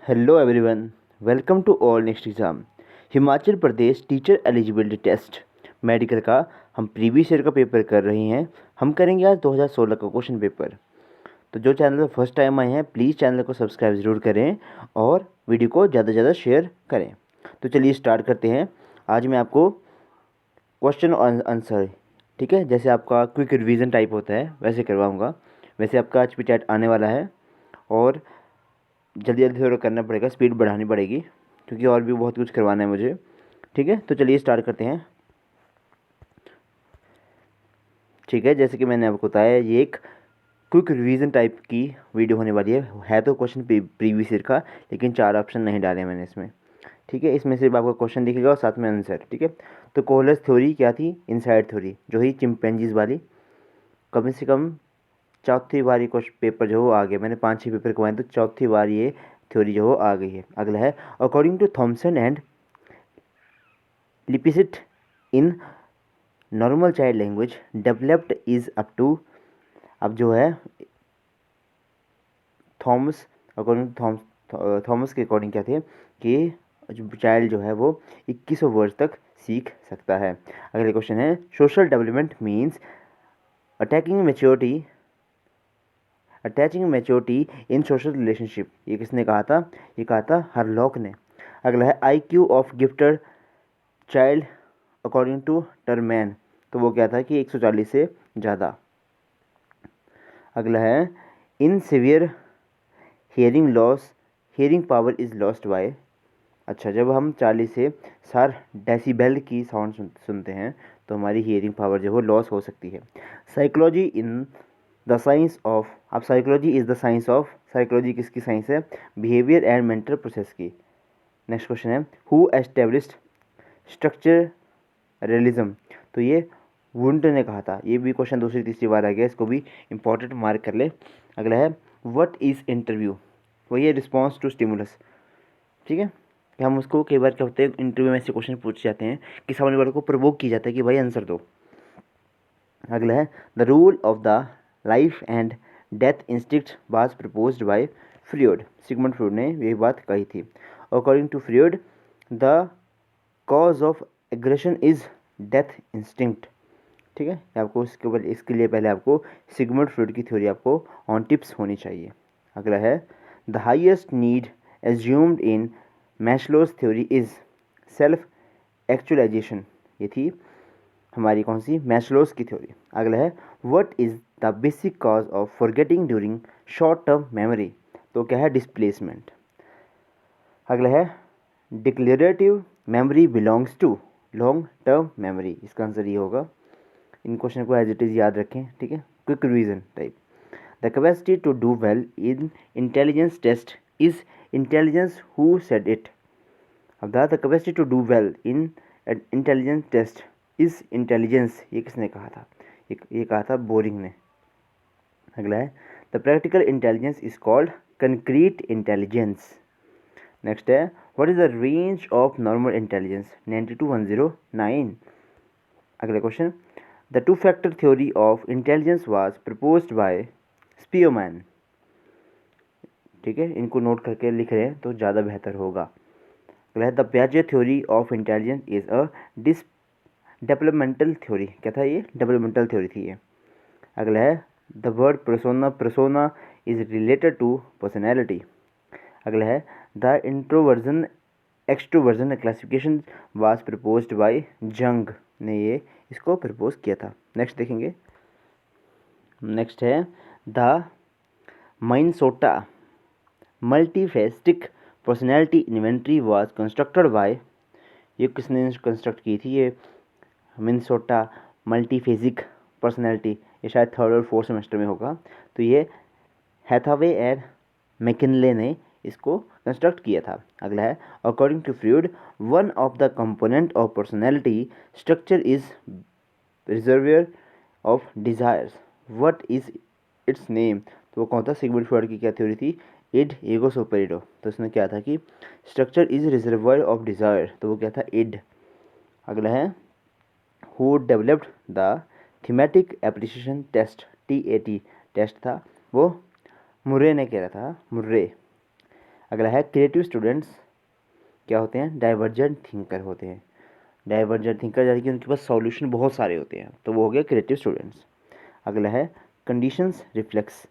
Hello everyone, welcome to all next exam. Himachal Pradesh teacher eligibility test medical का हम previous year का paper कर रहे हैं। हम करेंगे आज 2016 का क्वेश्चन पेपर। तो जो चैनल पर फर्स्ट टाइम आए हैं प्लीज़ चैनल को सब्सक्राइब ज़रूर करें और वीडियो को ज़्यादा से ज़्यादा शेयर करें। तो चलिए स्टार्ट करते हैं। आज मैं आपको क्वेश्चन और आंसर, ठीक है, जैसे आपका क्विक रिवीजन टाइप होता है वैसे करवाऊँगा। वैसे आपका आज चैट आने वाला है और जल्दी जल्दी थोड़ा करना पड़ेगा, स्पीड बढ़ानी पड़ेगी क्योंकि और भी बहुत कुछ करवाना है मुझे। ठीक है, तो चलिए स्टार्ट करते हैं। ठीक है, जैसे कि मैंने आपको बताया ये एक क्विक रिवीजन टाइप की वीडियो होने वाली है तो क्वेश्चन प्रीवियस ईयर का, लेकिन 4 ऑप्शन नहीं डाले मैंने इसमें। ठीक है, इसमें सिर्फ आपको क्वेश्चन दिखेगा और साथ में आंसर। ठीक है, तो कोहलर थ्योरी क्या थी? इनसाइड थ्योरी, जो ही चिंपैंजीज वाली। कम से कम चौथी बार ये क्वेश्चन पेपर जो वो आ गया। मैंने 5-6 पेपर करवाए तो चौथी बार ये थ्योरी जो हो आ गई है। अगला है according to Thomson and Lipsitt in normal child language developed is up to. अब जो है थॉमस, अकॉर्डिंग टू थॉमस के अकॉर्डिंग क्या थे कि चाइल्ड जो है वो 2100 वर्ड तक सीख सकता है। अगले क्वेश्चन है social development means attacking maturity attaching maturity in social relationship. ये किसने कहा था? ये कहा था हरलॉक ने। अगला है I Q of gifted child according to Terman, तो वो क्या था कि 140 से ज़्यादा। अगला है इन severe hearing loss hearing power is lost by. अच्छा, जब हम 40 से 60 डेसिबल की साउंड सुनते हैं तो हमारी हियरिंग पावर जो है लॉस हो सकती है। Psychology in the science of, अब psychology is the science of, psychology किसकी साइंस है? बिहेवियर एंड मेंटल प्रोसेस की। नेक्स्ट क्वेश्चन है हु एस्टेब्लिश्ड स्ट्रक्चर रियलिज्म, तो ये वुंट ने कहा था। ये भी क्वेश्चन दूसरी तीसरी बार आ गया, इसको भी इंपॉर्टेंट मार्क कर ले। अगला है व्हाट इज़ इंटरव्यू, वही है रिस्पॉन्स टू स्टिमुलस। ठीक है, कि हम उसको कई बार क्या होते हैं इंटरव्यू में ऐसे क्वेश्चन पूछे जाते हैं कि सामने वाले को प्रोवोक किया जाता है कि भाई आंसर दो। अगला है the rule of the life and death instinct was proposed by Freud, Sigmund Freud ने यही बात कही थी। According to Freud the cause of aggression is death instinct. ठीक है, आपको इसके लिए पहले आपको सिगमंड फ्रॉइड की थ्योरी आपको ऑन टिप्स होनी चाहिए। अगला है the highest need assumed in Maslow's theory is self actualization. ये थी हमारी कौन सी? मैस्लोज की थ्योरी। अगला है what is the basic cause of forgetting during short term memory, तो क्या है? डिस्प्लेसमेंट। अगला है declarative memory belongs to long term memory, इसका आंसर ये होगा। इन क्वेश्चन को एज इट इज़ याद रखें। ठीक है, quick revision type. The capacity to do well in intelligence test is intelligence who said it. अब the capacity to do well in intelligence test is intelligence, ये किसने कहा था? ये कहा था बोरिंग ने। अगला है the practical intelligence is called concrete intelligence. Next है what is the range of normal intelligence? 90 to 109। अगला question the two factor theory of intelligence was proposed by Spearman. ठीक है, इनको नोट करके लिख रहे हैं तो ज़्यादा बेहतर होगा। अगला है द पियाजे theory of intelligence is a this developmental theory. क्या था ये? डेवलपमेंटल थ्योरी थी ये। अगला है the word persona is related to personality. अगला है the introversion extroversion classification was proposed by Jung ने ये इसको प्रपोज किया था। नेक्स्ट देखेंगे। नेक्स्ट है the Minnesota multiphasic personality inventory was constructed by, ये किसने कंस्ट्रक्ट की थी? ये मिनसोटा मल्टीफेजिक पर्सनैलिटी, ये शायद 3rd और 4th सेमेस्टर में होगा। तो ये हैथावे एंड मैकिनले ने इसको कंस्ट्रक्ट किया था। अगला है according to Freud one of the component of personality structure is reservoir of desires, what is its name, तो वो कौन था? सिगमंड फ्रॉइड की क्या थ्योरी थी? Id ego superego. तो इसने क्या था कि structure is reservoir of desire, तो वो क्या था? इड। अगला है who developed the thematic apperception test, TAT test था, वो मुर्रे ने किया था, मुर्रे। अगला है क्रिएटिव स्टूडेंट्स क्या होते हैं, डाइवर्जेंट थिंकर होते हैं। डाइवर्जेंट थिंकर यानी कि उनके पास सॉल्यूशन बहुत सारे होते हैं, तो वो हो गया क्रिएटिव स्टूडेंट्स। अगला है conditions reflex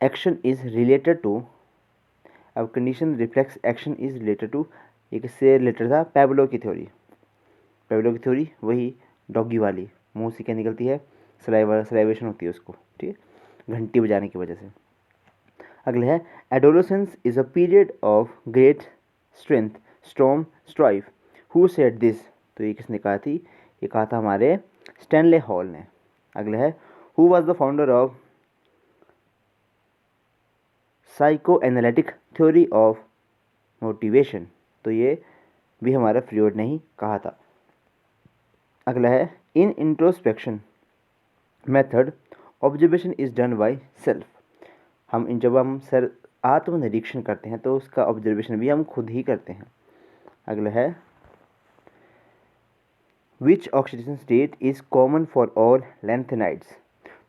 action is related to. अब condition reflex action is related to, ये किससे रिलेटेड था, पैब्लो की थ्योरी। पैब्लो की थ्योरी वही डॉगी वाली, मुंह से क्या निकलती है, सलाइवेशन होती है उसको, ठीक है, घंटी बजाने की वजह से। अगला है adolescence is a period of great strength storm strife, who said this, तो ये किसने कहा थी, ये कहा था हमारे स्टैनले हॉल ने। अगला है who was the founder of psycho analytic theory of motivation, तो ये भी हमारा फ्रीड ने ही कहा था। अगला है in introspection method observation is done by self, जब हम आत्मनिरीक्षण करते हैं तो उसका ऑब्जर्वेशन भी हम खुद ही करते हैं। अगला है which oxidation state is common for all lanthanides,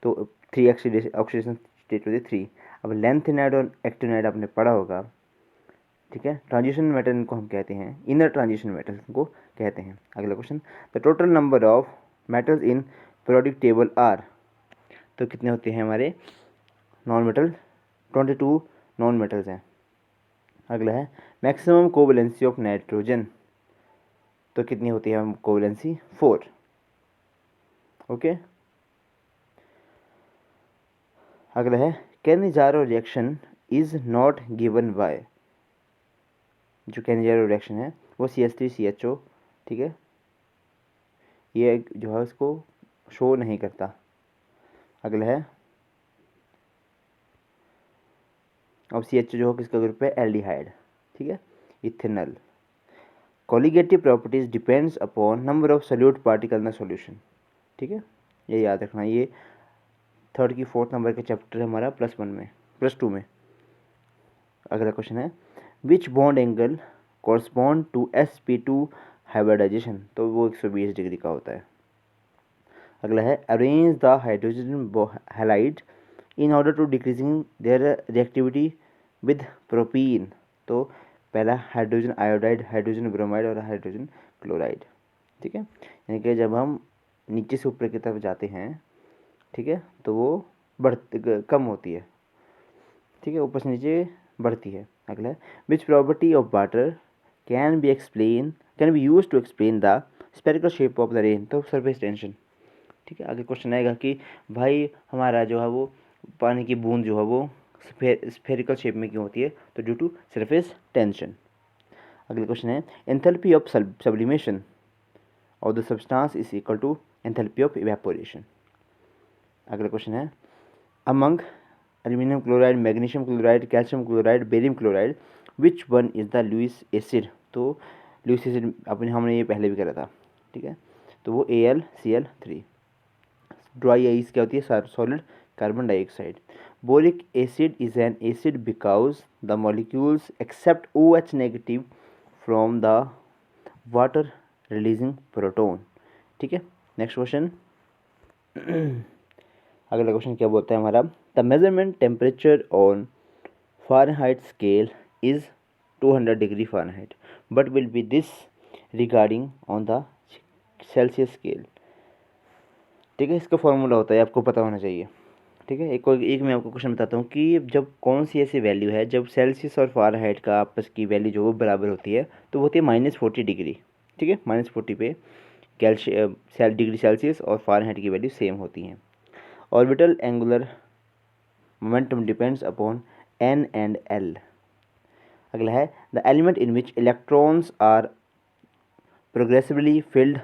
तो 3 ऑक्सीडेशन स्टेट होती है 3। अब लैंथेनाइड और एक्टिनाइड आपने पढ़ा होगा, ठीक है, ट्रांजिशन मेटल इनको हम कहते हैं, इनर ट्रांजिशन मेटल इनको कहते हैं। अगला question the total number of metals in periodic table are, तो कितने होते हैं हमारे नॉन मेटल, 22 नॉन मेटल्स हैं। अगला है मैक्सिमम कोवैलेंसी ऑफ नाइट्रोजन, तो कितनी होती है कोवैलेंसी, 4। ओके। अगला है Cannizzaro reaction is not given by, जो कैनिजारो रिएक्शन है वो CH3CHO, ठीक है, ये जो है उसको शो नहीं करता। अगला है अब CH जो किसका ग्रुप है, एल्डिहाइड, ठीक है, ethanol. Colligative properties depends upon number of solute particle in solution, ठीक है, ये याद रखना। ये 3rd की 4th नंबर का चैप्टर है हमारा +2 में। अगला क्वेश्चन है which bond angle correspond to sp2 hybridization, तो वो 120 डिग्री का होता है। अगला है arrange the hydrogen halide in order to decreasing their reactivity with propene, तो पहला हाइड्रोजन आयोडाइड, हाइड्रोजन ब्रोमाइड और हाइड्रोजन क्लोराइड, ठीक है, यानी कि जब हम नीचे से ऊपर की तरफ जाते हैं, ठीक है, तो वो कम होती है, ठीक है, ऊपर से नीचे बढ़ती है। अगला है which property of water can be use to explain the spherical shape of the rain, तो सरफेस टेंशन, ठीक है। आगे क्वेश्चन आएगा कि भाई हमारा जो है वो पानी की बूंद जो है वो स्फेरिकल शेप में क्यों होती है, तो ड्यू टू सरफेस टेंशन। अगला क्वेश्चन है enthalpy of sublimation of the substance is equal to enthalpy of evaporation. अगला क्वेश्चन है among aluminium chloride, magnesium chloride, calcium chloride, barium chloride which one is the Lewis acid, तो Lewis acid हमने ये पहले भी करा था, ठीक है, तो वो AlCl3। ड्राई आइस क्या होती है, solid carbon dioxide. Boric acid is an acid because the molecules accept OH negative from the water releasing proton, ठीक है। नेक्स्ट क्वेश्चन अगला क्वेश्चन क्या बोलता है हमारा the measurement temperature on Fahrenheit scale is 200 degree Fahrenheit but will be this regarding on the Celsius scale, ठीक है, इसका फॉर्मूला होता है, आपको पता होना चाहिए, ठीक है। एक मैं आपको क्वेश्चन बताता हूँ कि जब कौन सी ऐसी वैल्यू है जब सेल्सियस और फ़ारेनहाइट का आपस की वैल्यू जो वो बराबर होती है, तो वो होती है -40 डिग्री, ठीक है, -40 पे डिग्री सेल्सियस और फ़ारेनहाइट की वैल्यू सेम होती हैं। Orbital angular momentum depends upon n and l। अगला है the element in which electrons are progressively filled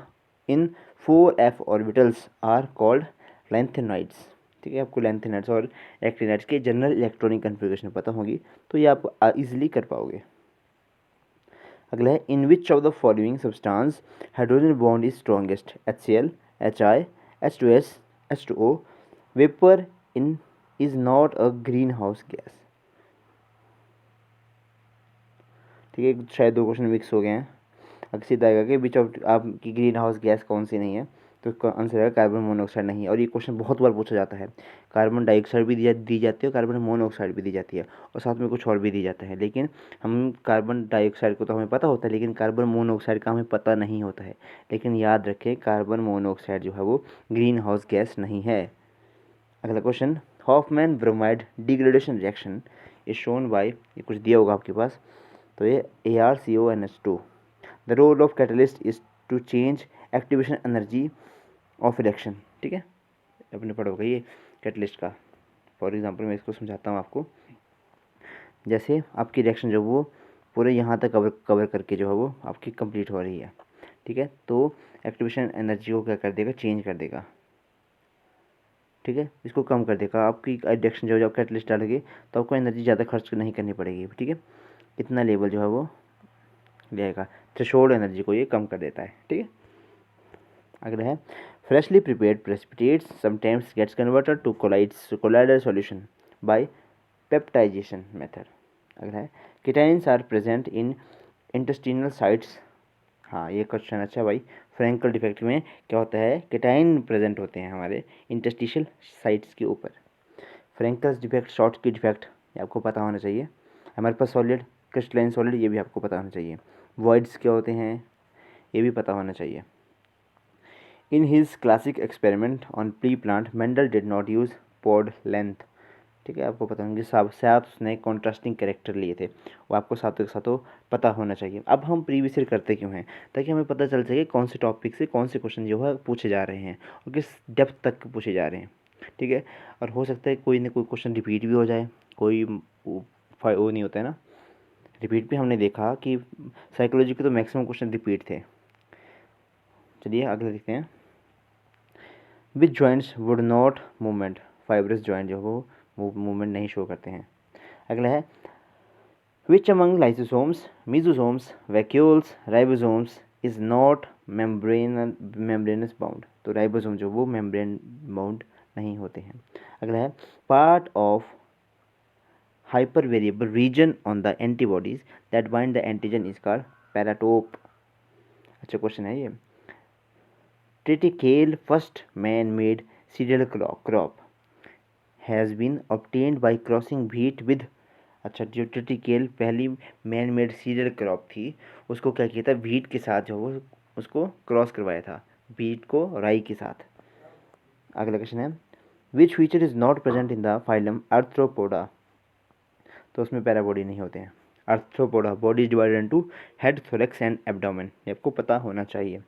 in 4f orbitals are called lanthanoids, ठीक है। आपको लैंथेनॉइड्स और एक्टिनाइड्स के जनरल इलेक्ट्रॉनिक कन्फिग्रेशन पता होगी तो ये आप इजीली कर पाओगे। अगला है in which of the following substance hydrogen bond is strongest, HCl, HI, H2S, H2O, vapour in is not a greenhouse gas, ठीक है, शायद 2 क्वेश्चन मिक्स हो गए हैं। अगर सीधा आएगा कि विच ऑफ आपकी ग्रीन हाउस गैस कौन सी नहीं है, तो इसका आंसर है कार्बन मोनोऑक्साइड नहीं है। और ये क्वेश्चन बहुत बार पूछा जाता है। कार्बन डाइऑक्साइड भी दी जाती है और कार्बन मोनोऑक्साइड भी दी जाती है और साथ में कुछ और भी दी जाता है, लेकिन हम कार्बन डाइऑक्साइड को तो हमें पता होता है, लेकिन कार्बन मोनोऑक्साइड का हमें पता नहीं होता है। लेकिन याद रखें, कार्बन मोनोऑक्साइड जो है वो ग्रीन हाउस गैस नहीं है। अगला question, Hofmann bromide degradation reaction is shown by, ये कुछ दिया होगा आपके पास, तो ये ArCONH2। The role of catalyst is to change activation energy of reaction. ठीक है, अपने पढ़ोगे ये कैटलिस्ट का। फॉर एग्जांपल मैं इसको समझाता हूँ आपको। जैसे आपकी रिएक्शन जो वो पूरे यहाँ तक कवर करके जो है वो आपकी कंप्लीट हो रही है, ठीक है, तो एक्टिवेशन एनर्जी को क्या कर देगा, चेंज कर देगा। ठीक है, इसको कम कर देगा। आपकी रिएक्शन जो जब कैटलिस्ट डालोगे तो आपको एनर्जी ज़्यादा खर्च नहीं करनी पड़ेगी। ठीक है, इतना लेवल जो है वो लेगा, थ्रेशोल्ड एनर्जी को ये कम कर देता है। ठीक है, अगला है freshly prepared precipitates sometimes gets converted to colloidal solution by peptization method. अगला है cations are present in intestinal sites. हाँ, ये क्वेश्चन अच्छा भाई। फ्रैंकल डिफेक्ट में क्या होता है, केटाइन प्रेजेंट होते हैं हमारे इंटरस्टिशियल साइट्स के ऊपर। फ्रैंकल्स डिफेक्ट, शॉर्ट की डिफेक्ट, ये आपको पता होना चाहिए। हमारे पास सॉलिड, क्रिस्टलाइन सॉलिड, ये भी आपको पता होना चाहिए। वॉइड्स क्या होते हैं, ये भी पता होना चाहिए। In his classic experiment on pre plant Mendel did not use pod length. ठीक है, आपको पता होंगे साथ उसने कॉन्ट्रास्टिंग कैरेक्टर लिए थे, वो आपको साथों के साथों पता होना चाहिए। अब हम प्रीवियस ईयर करते क्यों हैं, ताकि हमें पता चल सके कौन से टॉपिक से कौन से क्वेश्चन जो है पूछे जा रहे हैं और किस डेप्थ तक पूछे जा रहे हैं। ठीक है, और हो सकता है कोई ना कोई क्वेश्चन रिपीट भी हो जाए, कोई वो नहीं होता है ना, रिपीट भी हमने देखा कि साइकोलॉजी के तो मैक्सिमम क्वेश्चन रिपीट थे। चलिए अगले देखते हैं। Which joints would not movement, fibrous joint जो वो मूवमेंट नहीं शो करते हैं। अगला है which among lysosomes, mesosomes, vacuoles, ribosomes is not membranous bound. तो राइबोसोम जो वो मेम्ब्रेन बाउंड नहीं होते हैं। अगला है part of hypervariable region on the antibodies that bind the antigen is called paratope. अच्छा क्वेश्चन है ये। Triticale, first man-made cereal crop, has been obtained by crossing wheat with। अच्छा, जो ट्रिटिकेल पहली मैन मेड सीरियल क्रॉप थी, उसको क्या किया था, व्हीट के साथ जो वो उसको क्रॉस करवाया था, व्हीट को राई के साथ। अगला क्वेश्चन है which feature is not present in the phylum Arthropoda. तो उसमें पैराबॉडी नहीं होते हैं। Arthropoda body divided into head, thorax and abdomen, ये आपको पता होना चाहिए।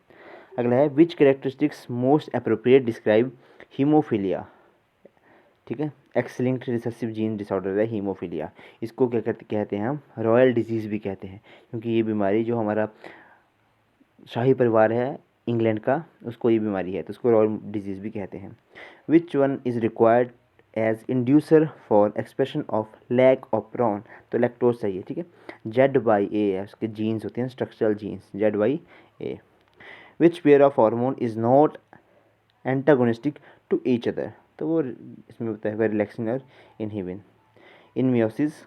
अगला है which characteristics most appropriate describe haemophilia. ठीक है, X linked recessive gene disorder है हीमोफीलिया। इसको क्या कहते हैं हम, रॉयल डिजीज़ भी कहते हैं, क्योंकि ये बीमारी जो हमारा शाही परिवार है इंग्लैंड का, उसको ये बीमारी है, तो उसको रॉयल डिजीज़ भी कहते हैं। Which one is required as inducer for expression of lac operon. तो लैक्टोज चाहिए। ठीक है, Z/A उसके जीन्स होते हैं, structural genes, Z/A। Which pair of hormone is not antagonistic to each other. तो वो इसमें होता है रिलैक्सिन और inhibin. In meiosis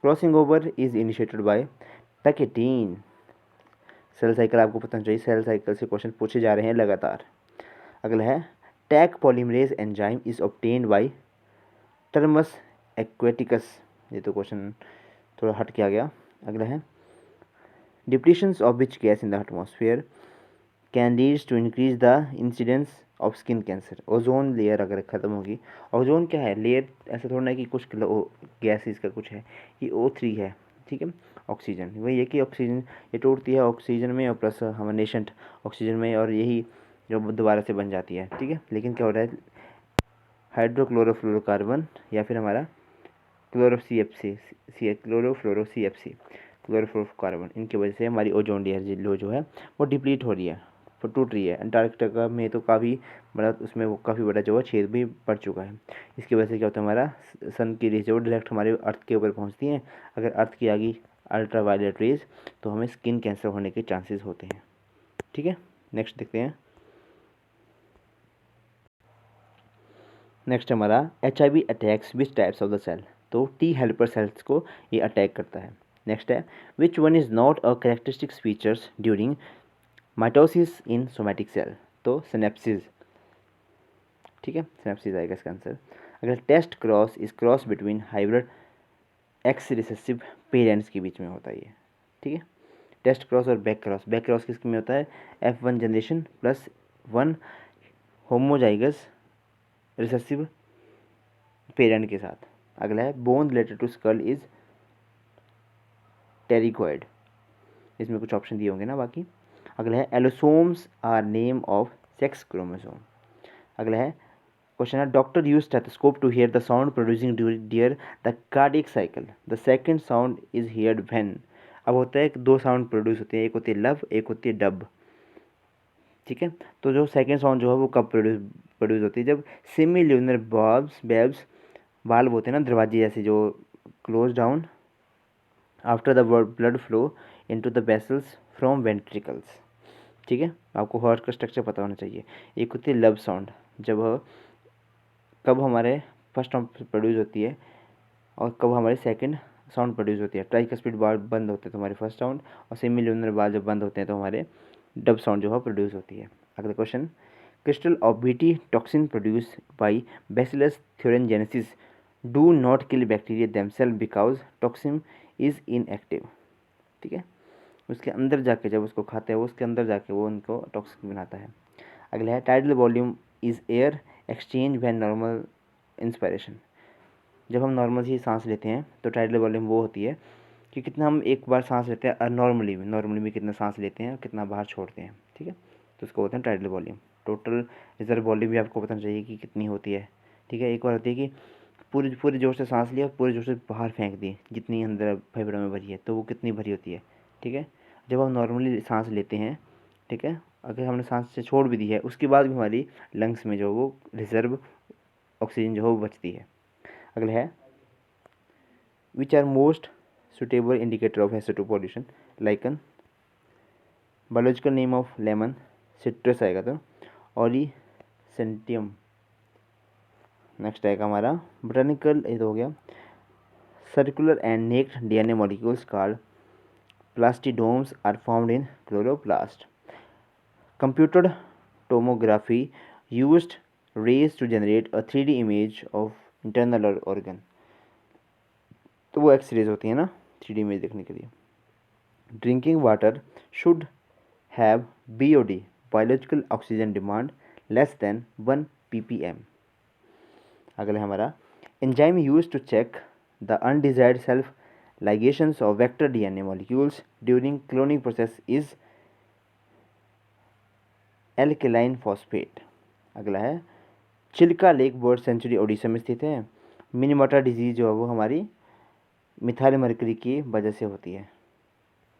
crossing over is initiated by pachytene. Cell cycle आपको पता होना चाहिए, सेल साइकिल से क्वेश्चन पूछे जा रहे हैं लगातार। अगला है Taq polymerase enzyme is obtained by terms aquaticus. ये तो क्वेश्चन थोड़ा हट के आ गया। अगला है depletions of which gas in the atmosphere can leads to increase the incidence of skin cancer. Ozone layer अगर ख़त्म होगी, ओजोन क्या है, लेयर ऐसा थोड़ा ना कि कुछ गैसेस का कुछ है, ये O3 है। ठीक है, ऑक्सीजन वही है कि ऑक्सीजन ये टूटती है ऑक्सीजन में और प्लस हमारे नेशंट ऑक्सीजन में, और यही जो दोबारा से बन जाती है। ठीक है, लेकिन क्या हो रहा है, हाइड्रोक्लोरोफ्लोरोकार्बन या फिर हमारा क्लोरोफ्लोरोकार्बन, इनकी वजह से हमारी ओजोन लेयर जो है वो डिप्लीट हो रही है, वो टूट रही है। अंटार्कटिका में तो काफ़ी बड़ा, उसमें वो काफ़ी बड़ा जो है छेद भी पड़ चुका है। इसकी वजह से क्या होता है, हमारा सन की रेज जो डायरेक्ट हमारे अर्थ के ऊपर पहुंचती हैं। अगर अर्थ की आ गई अल्ट्रा वायलेट रेज तो हमें स्किन कैंसर होने के चांसेस होते हैं। ठीक है, नेक्स्ट देखते हैं। नेक्स्ट हमारा HIV attacks which types of the cell. तो T हेल्पर सेल्स को ये अटैक करता है। नेक्स्ट है which one is not a characteristics features during mitosis in somatic cell. तो सिनेप्सिस, ठीक है, सिनेप्सिस आएगा इसका आंसर। अगर test cross is cross between hybrid X recessive parents के बीच में होता है ये, ठीक है। टेस्ट क्रॉस और बैक क्रॉस किसके में होता है, F1 generation plus 1 homozygous recessive parent के साथ। अगला है bone related to skull is pterygoid, इसमें कुछ ऑप्शन दिए होंगे ना बाकी। अगला है allosomes are name of sex chromosome. अगला है क्वेश्चन है doctor use stethoscope to hear the sound producing during the cardiac cycle, the second sound is heard when. अब होता है कि दो साउंड प्रोड्यूस होते हैं, एक होती है लव, एक होती है डब, ठीक है। तो जो सेकंड साउंड जो है वो कब प्रोड्यूस होती है, जब सेमील्यूनर बेब्स वाल्व होते हैं ना, दरवाजे जैसे जो close down after the blood flow into the vessels from ventricles, ठीक है। आपको हार्ट का स्ट्रक्चर पता होना चाहिए। एक होती है लव साउंड, जब कब हमारे फर्स्ट साउंड प्रोड्यूस होती है और कब हमारे सेकंड साउंड प्रोड्यूस होती है। ट्राइकस्पिड बार बंद होते हैं तो हमारे फर्स्ट साउंड, और सेमील्यूनर बार जब बंद होते हैं तो हमारे डब साउंड जो है प्रोड्यूस होती है। अगला question crystal of BT toxin produce by Bacillus thuringiensis do not kill bacteria themselves because toxin is inactive, ठीक है। उसके अंदर जाके जब उसको खाते हैं वो उसके अंदर जाके वो उनको टॉक्सिक बनाता है। अगला है tidal volume is air exchange when normal inspiration. जब हम नॉर्मल ही सांस लेते हैं तो टाइडल वॉल्यूम वो होती है कि कितना हम एक बार सांस लेते हैं, नॉर्मली में कितना सांस लेते हैं और कितना बाहर छोड़ते हैं, ठीक है। तो उसको बोलते हैं tidal volume. Total reserve volume भी आपको पता चाहिए कि कितनी होती है, ठीक है। एक बार होती है कि पूरी पूरे जोर से सांस लिया, पूरे जोर से बाहर फेंक दी, जितनी अंदर फेफड़ों में भरी है तो वो कितनी भरी होती है, ठीक है। जब हम नॉर्मली सांस लेते हैं, ठीक है, अगर हमने सांस से छोड़ भी दी है उसके बाद भी हमारी लंग्स में जो वो रिजर्व ऑक्सीजन जो है वो बचती है। अगला है which are most suitable indicator of SO2 pollution, lichen, biological name of lemon, citrus आएगा तो ऑरिसेंटियम। नेक्स्ट आएगा हमारा बोटानिकल, ये तो हो गया। Circular and naked DNA molecules called plastidomes are formed in chloroplast. Computed tomography used rays to generate a 3D image of internal organ। तो वो एक्सरेज होती है ना 3D इमेज देखने के लिए। Drinking water should have BOD biological oxygen demand less than 1 ppm। अगला है हमारा enzyme use to check the undesired self ligations of vector DNA molecules during cloning process is alkaline phosphate. अगला है Chilika lake bird sanctuary Odisha में स्थित है। मिनीमाटा disease जो है वो हमारी मिथाइल मरकरी की वजह से होती है,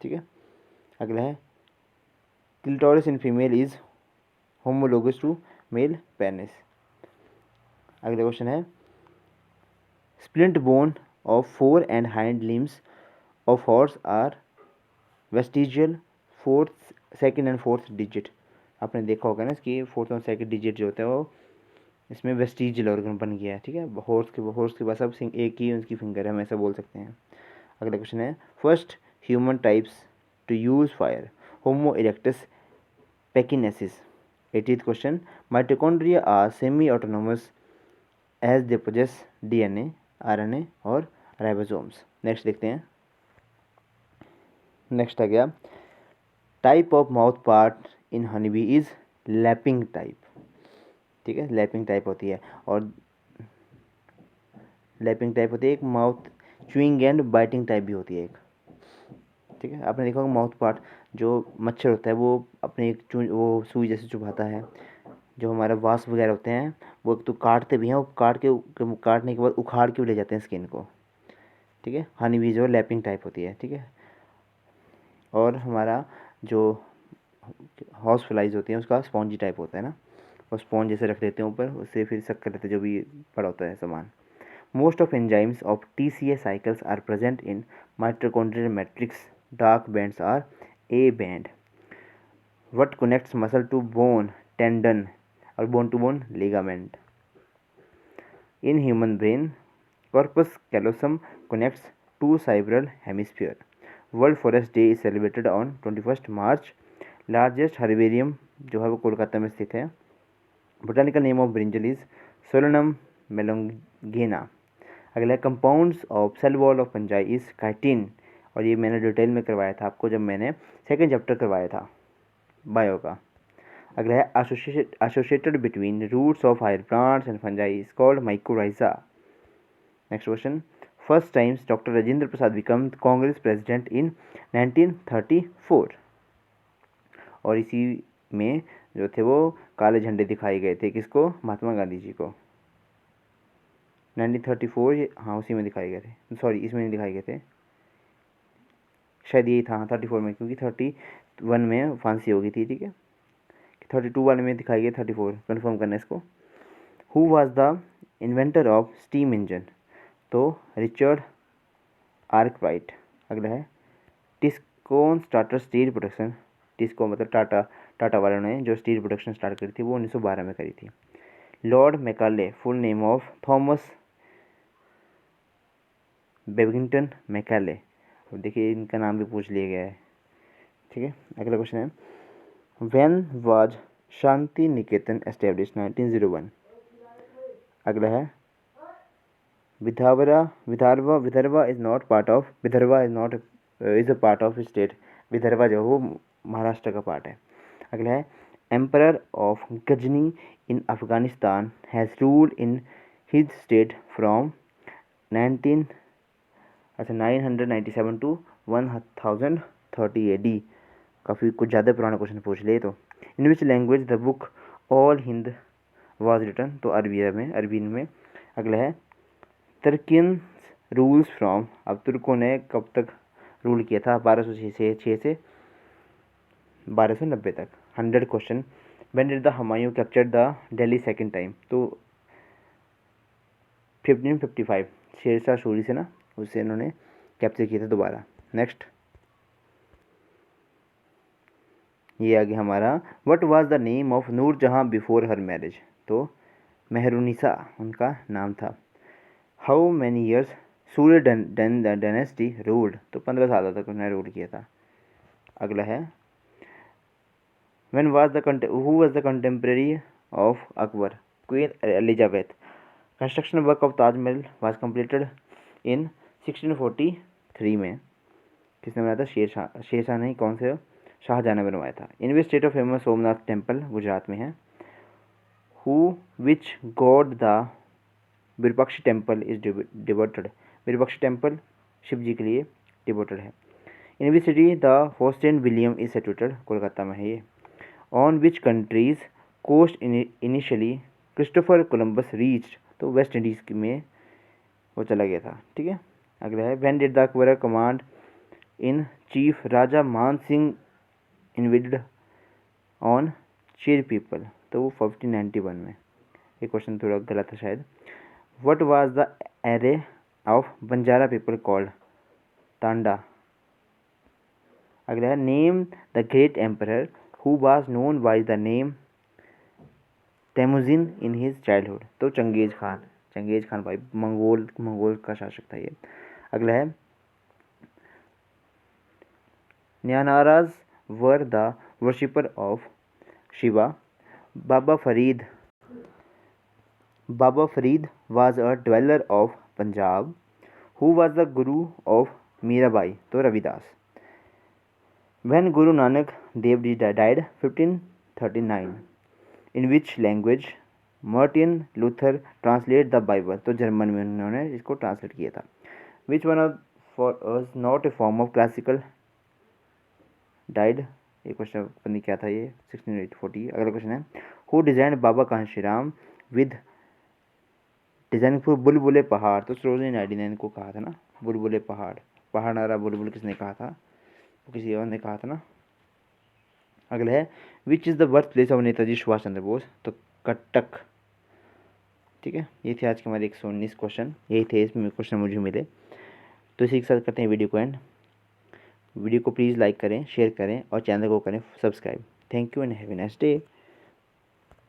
ठीक है। अगला है clitoris in female is homologous to male penis. अगला क्वेश्चन है splint bone of 4 and hind limbs of horse are vestigial fourth second and fourth digit. आपने देखा होगा ना इसकी फोर्थ और सेकेंड डिजिट जो होता है वो इसमें वेस्टिजियल ऑर्गन बन गया है, ठीक है। हॉर्स के पास अब एक ही उनकी फिंगर है, हम ऐसा बोल सकते हैं। अगला क्वेश्चन है first human types to use fire, Homo erectus pekinensis. 80th question mitochondria are semi autonomous as they possess DNA RNA और राइबोसोम्स। नेक्स्ट देखते हैं। नेक्स्ट आ गया type of mouth part in honey bee is lapping type, ठीक है। Lapping type होती है और लैपिंग टाइप होती है एक, mouth chewing and biting type भी होती है एक, ठीक है। आपने देखा होगा माउथ पार्ट जो मच्छर होता है वो अपने एक वो सुई जैसे चुभाता है। जो हमारा वास्प वगैरह होते हैं वो एक तो काटते भी हैं, वो काटने के बाद उखाड़ के भी ले जाते हैं स्किन को, ठीक है। हनी बी जो लैपिंग टाइप होती है, ठीक है। और हमारा जो हाउस फ्लाइज होती हैं उसका स्पॉन्जी टाइप होता है ना, और स्पॉन्ज जैसे रख देते हैं ऊपर, उससे फिर सक कर लेते हैं जो भी पड़ा होता है सामान। Most of enzymes of TCA cycles are present in mitochondrial matrix, dark bands are A band. What connects muscle to bone, tendon और bone to bone ligament. In human brain corpus callosum connects two cerebral hemisphere. World Forest Day is celebrated on 21st March. Largest herbarium जो है वो कोलकाता में स्थित है। Botanical name of brinjal is Solanum melongena. अगला है compounds of cell wall of fungi is chitin, और ये मैंने डिटेल में करवाया था आपको जब मैंने सेकेंड चैप्टर करवाया था बायो का। अगला है associated between roots of higher plants and fungi is called mycorrhiza. Next question, first times doctor Rajendra Prasad become Congress president in 1934, और इसी में जो थे वो काले झंडे दिखाए गए थे, किसको? महात्मा गांधी जी को। 1934, हाँ उसी में दिखाए गए थे, सॉरी इसमें नहीं दिखाए गए थे, शायद यही था 34 में, क्योंकि 31 में फांसी हो गई थी, ठीक है। 32 वाले में दिखाई गई, 34 कंफर्म करना इसको। Who was the inventor of steam engine? तो रिचर्ड आर्कराइट। अगला है Tiscon starter steel production, TISCO मतलब टाटा वालों ने जो स्टील प्रोडक्शन स्टार्ट करी थी वो 1912 में करी थी। Lord Macaulay, full name of Thomas Babington Macaulay. अब देखिए इनका नाम भी पूछ लिया गया है, ठीक है। अगला क्वेश्चन है when was Shanti Niketan establish? 1901। अगला है Vidarbha is not part of, Vidarbha is not is a part of state, Vidarbha जो वो महाराष्ट्र का पार्ट है। अगला है emperor of Ghazni in Afghanistan has ruled in his state from 997 to 1030 AD। काफ़ी कुछ ज़्यादा पुराना क्वेश्चन पूछ लिए। तो in which language the book Al Hind was written? तो अरबी में। अगला है तर्कियन रूल्स फ्रॉम, अब तुर्कों ने कब तक रूल किया था? 1206 से 1290 तक। 100 question, when did the Humayun capture the Delhi second time? तो 1555, शेरशाह सूरी से ना, उससे इन्होंने कैप्चर किया था दोबारा। नेक्स्ट ये आ गया हमारा what was the name of Noorjahan before her marriage? तो मेहरुनिसा उनका नाम था। How many years Surya dynasty ruled? तो 15 साल तक उन्होंने रूल किया था। अगला है who was the contemporary of Akbar? Queen Elizabeth. Construction work of Taj Mahal was completed in 1643 में। किसने बनाया था? शेरशाह नहीं, कौन से? शाहजहां ने बनवाया था। In which state of famous Somnath temple? Gujarat में है। Who which god the Virupakshi temple is devoted? Virupakshi temple Shiv ji के लिए डिवोटेड है। In which city the Fort William is situated? Kolkata में है ये। On which countries coast initially Christopher Columbus reached? तो West Indies में वो चला गया था, ठीक है। अगला है when did the Akbar command in chief राजा मान Singh invaded on Cher people? तो वो 1591 में। ये क्वेश्चन थोड़ा गलत है शायद। What was the array of Banjara people called? Tanda. अगला है name the great emperor who was known by the name Temujin in his childhood? तो चंगेज खान भाई, मंगोल का शासक था ये। अगला है Nayanars were the worshipper of Shiva. Baba Farid was a dweller of Punjab. Who was the guru of Mirabai? तो Ravidas. When Guru Nanak Dev ji died 1539, in which language Martin Luther translate the Bible? तो जर्मन में उन्होंने इसको ट्रांसलेट किया था। Which one of for us not a form of classical died? ये question पता नहीं क्या था ये, 1640। अगला क्वेश्चन है who design Baba Kanshiram with designing for बुलबुले पहाड़? तो सरोजिनी नायडू ने इनको कहा था ना, बुलबुले पहाड़ नारा बुलबुल किसने कहा था? तो किसी और ने कहा था ना। अगला है which is the birth place of Netaji Subhash Chandra Bose? तो कटक, ठीक है। ये थे आज के हमारे 119 क्वेश्चन, यही थे इसमें क्वेश्चन मुझे मिले। तो इसी के साथ करते हैं वीडियो को एंड। वीडियो को प्लीज़ लाइक करें, शेयर करें और चैनल को करें subscribe. Thank you and have a nice day.